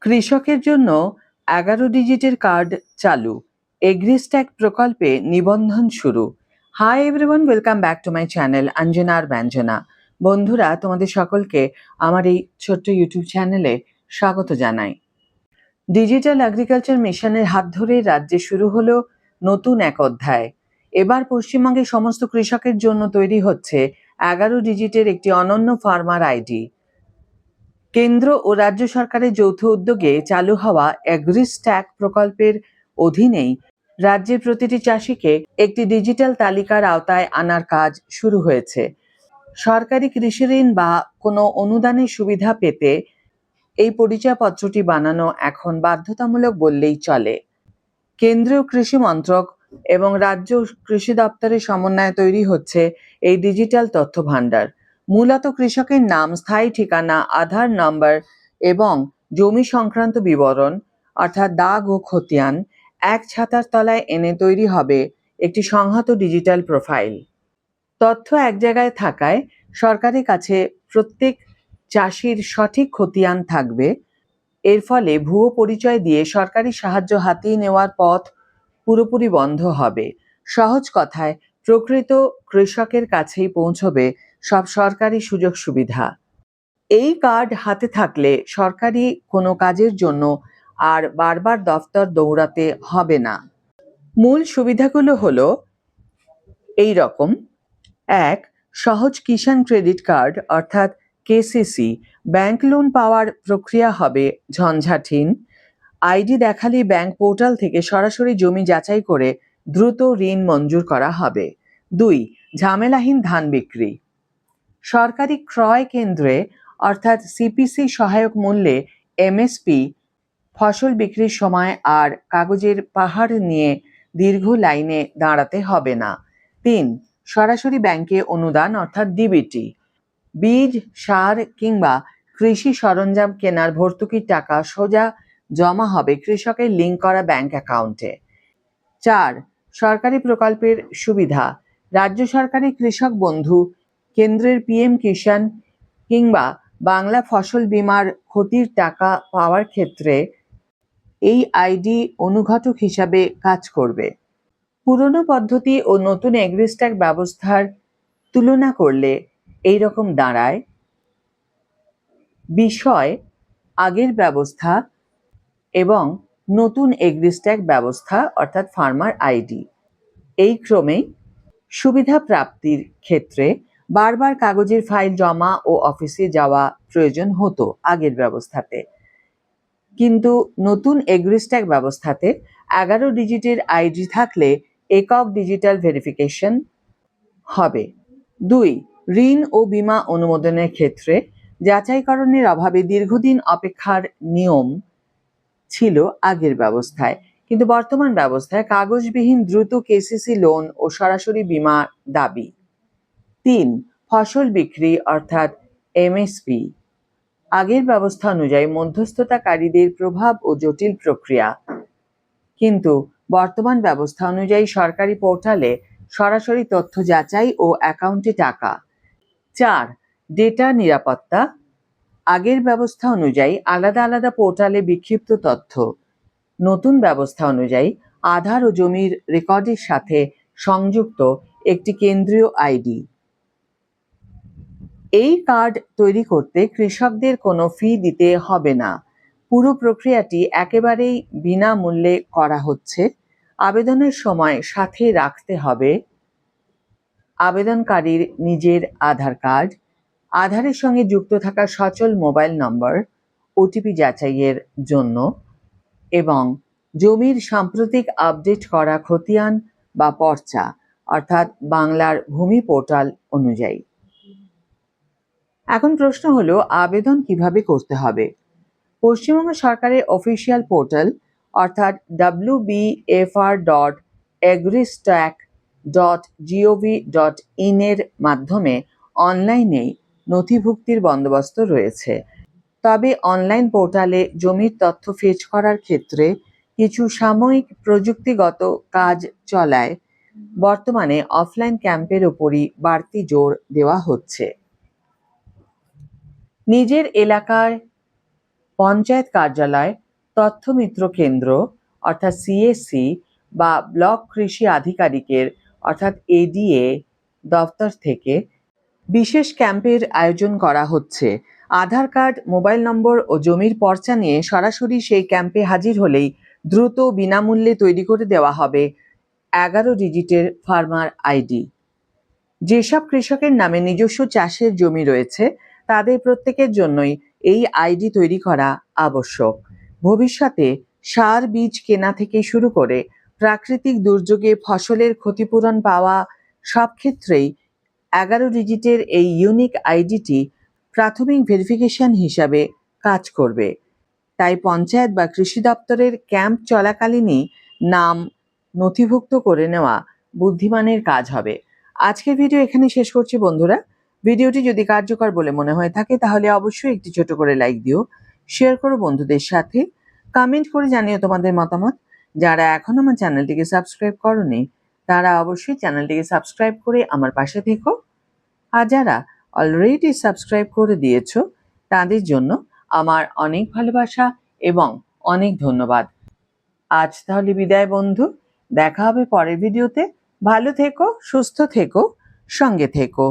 কৃষকের জন্য 11 ডিজিটের কার্ড চালু, এগ্রিস্ট্যাক প্রকল্পে নিবন্ধন শুরু। Hi everyone, welcome back to my channel Anjana আর ব্যঞ্জনা। বন্ধুরা, তোমাদের সকলকে আমার এই ছোট্ট ইউটিউব চ্যানেলে স্বাগত জানাই। ডিজিটাল এগ্রিকালচার মিশনের হাত ধরে রাজ্যে শুরু হলো নতুন এক অধ্যায়। এবার পশ্চিমবঙ্গের সমস্ত কৃষকের জন্য তৈরি হচ্ছে 11 ডিজিটের একটি অনন্য ফার্মার আইডি। কেন্দ্র ও রাজ্য সরকারের যৌথ উদ্যোগে চালু হওয়া এগ্রিস্ট্যাক প্রকল্পের অধীনেই রাজ্যের প্রতিটি চাষিকে একটি ডিজিটাল তালিকার আওতায় আনার কাজ শুরু হয়েছে। সরকারি কৃষি ঋণ বা কোনো অনুদানের সুবিধা পেতে এই পরিচয়পত্রটি বানানো এখন বাধ্যতামূলক বললেই চলে। কেন্দ্রীয় কৃষি মন্ত্রক এবং রাজ্য কৃষি দপ্তরের সমন্বয়ে তৈরি হচ্ছে এই ডিজিটাল তথ্য ভাণ্ডার। মূলত কৃষকের নাম, স্থায়ী ঠিকানা, আধার নম্বর এবং জমি সংক্রান্ত বিবরণ অর্থাৎ দাগ ও খতিয়ান এক ছাতার তলায় এনে তৈরি হবে একটি সংহত ডিজিটাল প্রোফাইল। তথ্য এক জায়গায় থাকায় সরকারের কাছে প্রত্যেক চাষির সঠিক খতিয়ান থাকবে। এর ফলে ভুয়ো পরিচয় দিয়ে সরকারি সাহায্য হাতিয়ে নেওয়ার পথ পুরোপুরি বন্ধ হবে। সহজ কথায়, প্রকৃত কৃষকের কাছেই পৌঁছবে সব সরকারি সুযোগ সুবিধা। এই কার্ড হাতে থাকলে সরকারি কোনো কাজের জন্য আর বারবার দফতর দৌড়াতে হবে না। মূল সুবিধাগুলো হলো এই রকম: 1. সহজ কিষাণ ক্রেডিট কার্ড অর্থাৎ কেসিসি। ব্যাংক লোন পাওয়ার প্রক্রিয়া হবে ঝঞ্ঝাটহীন। আইডি দেখালেই ব্যাংক পোর্টাল থেকে সরাসরি জমি যাচাই করে দ্রুত ঋণ মঞ্জুর করা হবে। 2. ঝামেলাহীন ধান বিক্রি। সরকারি ক্রয় কেন্দ্রে অর্থাৎ সিপিসি সহায়ক মূল্যে এমএসপি ফসল বিক্রির সময় আর কাগজের পাহাড় নিয়ে দীর্ঘ লাইনে দাঁড়াতে হবে না। 3. সরাসরি ব্যাংকে অনুদান অর্থাৎ ডিবিটি। বীজ, সার কিংবা কৃষি সরঞ্জাম কেনার ভর্তুকির টাকা সোজা জমা হবে কৃষকের লিঙ্ক করা ব্যাংক অ্যাকাউন্টে। 4. সরকারি প্রকল্পের সুবিধা। রাজ্য সরকারের কৃষক বন্ধু, কেন্দ্রের পিএম কিষাণ কিংবা বাংলা ফসল বীমার ক্ষতির টাকা পাওয়ার ক্ষেত্রে এই আইডি অনুঘটক হিসাবে কাজ করবে। পুরনো পদ্ধতি ও নতুন এগ্রিস্ট্যাক ব্যবস্থার তুলনা করলে এই রকম দাঁড়ায়। বিষয়: আগের ব্যবস্থা এবং নতুন এগ্রিস্ট্যাক ব্যবস্থা অর্থাৎ ফার্মার আইডি। এই ক্রমেই সুবিধা প্রাপ্তির ক্ষেত্রে বারবার কাগজের ফাইল জমা ও অফিসে যাওয়া প্রয়োজন হতো আগের ব্যবস্থাতে, কিন্তু নতুন এগ্রিস্ট্যাক ব্যবস্থাতে 11 ডিজিটের আইডি থাকলে একক ডিজিটাল ভেরিফিকেশন হবে। 2. ঋণ ও বীমা অনুমোদনের ক্ষেত্রে যাচাইকরণের অভাবে দীর্ঘদিন অপেক্ষার নিয়ম ছিল আগের ব্যবস্থায়, কিন্তু বর্তমান ব্যবস্থায় কাগজবিহীন দ্রুত কেসিসি লোন ও সরাসরি বীমা দাবি। 3. ফসল বিক্রি অর্থাৎ এমএসপি। আগের ব্যবস্থা অনুযায়ী মধ্যস্থতাকারীদের প্রভাব ও জটিল প্রক্রিয়া, কিন্তু বর্তমান ব্যবস্থা অনুযায়ী সরকারি পোর্টালে সরাসরি তথ্য যাচাই ও অ্যাকাউন্টে টাকা। 4. ডেটা নিরাপত্তা। আগের ব্যবস্থা অনুযায়ী আলাদা আলাদা পোর্টালে বিক্ষিপ্ত তথ্য, নতুন ব্যবস্থা অনুযায়ী আধার ও জমির রেকর্ডের সাথে সংযুক্ত একটি কেন্দ্রীয় আইডি। এই কার্ড তৈরি করতে কৃষকদের কোনো ফি দিতে হবে না। পুরো প্রক্রিয়াটি একেবারেই বিনামূল্যে করা হচ্ছে। আবেদনের সময় সাথে রাখতে হবে আবেদনকারীর নিজের আধার কার্ড, আধারের সঙ্গে যুক্ত থাকা সচল মোবাইল নম্বর ওটিপি যাচাইয়ের জন্য, এবং জমির সাম্প্রতিক আপডেট করা খতিয়ান বা পর্চা অর্থাৎ বাংলার ভূমি পোর্টাল অনুযায়ী। এখন প্রশ্ন হলো, আবেদন কিভাবে করতে হবে? পশ্চিমবঙ্গ সরকারের অফিসিয়াল পোর্টাল অর্থাৎ wbfr.agristack.gov.in এর মাধ্যমে অনলাইনেই নথিভুক্তির বন্দোবস্ত রয়েছে। তবে অনলাইন পোর্টালে জমির তথ্য ফেচ করার ক্ষেত্রে কিছু সাময়িক প্রযুক্তিগত কাজ চলায় বর্তমানে অফলাইন ক্যাম্পের ওপরই বাড়তি জোর দেওয়া হচ্ছে। নিজের এলাকায় পঞ্চায়েত কার্যালয়, তথ্যমিত্র কেন্দ্র অর্থাৎ সিএসসি বা ব্লক কৃষি আধিকারিকের অর্থাৎ এডিএ দপ্তর থেকে বিশেষ ক্যাম্পের আয়োজন করা হচ্ছে। আধার কার্ড, মোবাইল নম্বর ও জমির পর্চা নিয়ে সরাসরি সেই ক্যাম্পে হাজির হলেই দ্রুত বিনামূল্যে তৈরি করে দেওয়া হবে 11 ডিজিটের ফার্মার আইডি। যেসব কৃষকের নামে নিজস্ব চাষের জমি রয়েছে তাদের প্রত্যেকের জন্যই এই আইডি তৈরি করা আবশ্যক। ভবিষ্যতে সার বীজ কেনা থেকে শুরু করে প্রাকৃতিক দুর্যোগে ফসলের ক্ষতিপূরণ পাওয়া সব ক্ষেত্রেই 11 ডিজিটের এই ইউনিক আইডিটি প্রাথমিক ভেরিফিকেশন হিসাবে কাজ করবে। তাই পঞ্চায়েত বা কৃষি দপ্তরের ক্যাম্প চলাকালীনই নাম নথিভুক্ত করে নেওয়া বুদ্ধিমানের কাজ হবে। আজকের ভিডিও এখানে শেষ করছি বন্ধুরা। ভিডিওটি যদি কার্যকর বলে মনে হয়ে থাকে তাহলে অবশ্যই একটি ছোট করে লাইক দিও, শেয়ার করো বন্ধুদের সাথে, কমেন্ট করে জানিও তোমাদের মতামত। যারা এখনো আমার চ্যানেলটিকে সাবস্ক্রাইব করোনি তারা অবশ্যই চ্যানেলটিকে সাবস্ক্রাইব করে আমার পাশে থেকো। আর যারা অলরেডি সাবস্ক্রাইব করে দিয়েছো তাদের জন্য আমার অনেক ভালোবাসা এবং অনেক ধন্যবাদ। আজ তাহলে বিদায় বন্ধু, দেখা হবে পরের ভিডিওতে। ভালো থেকো, সুস্থ থেকো, সঙ্গে থেকো।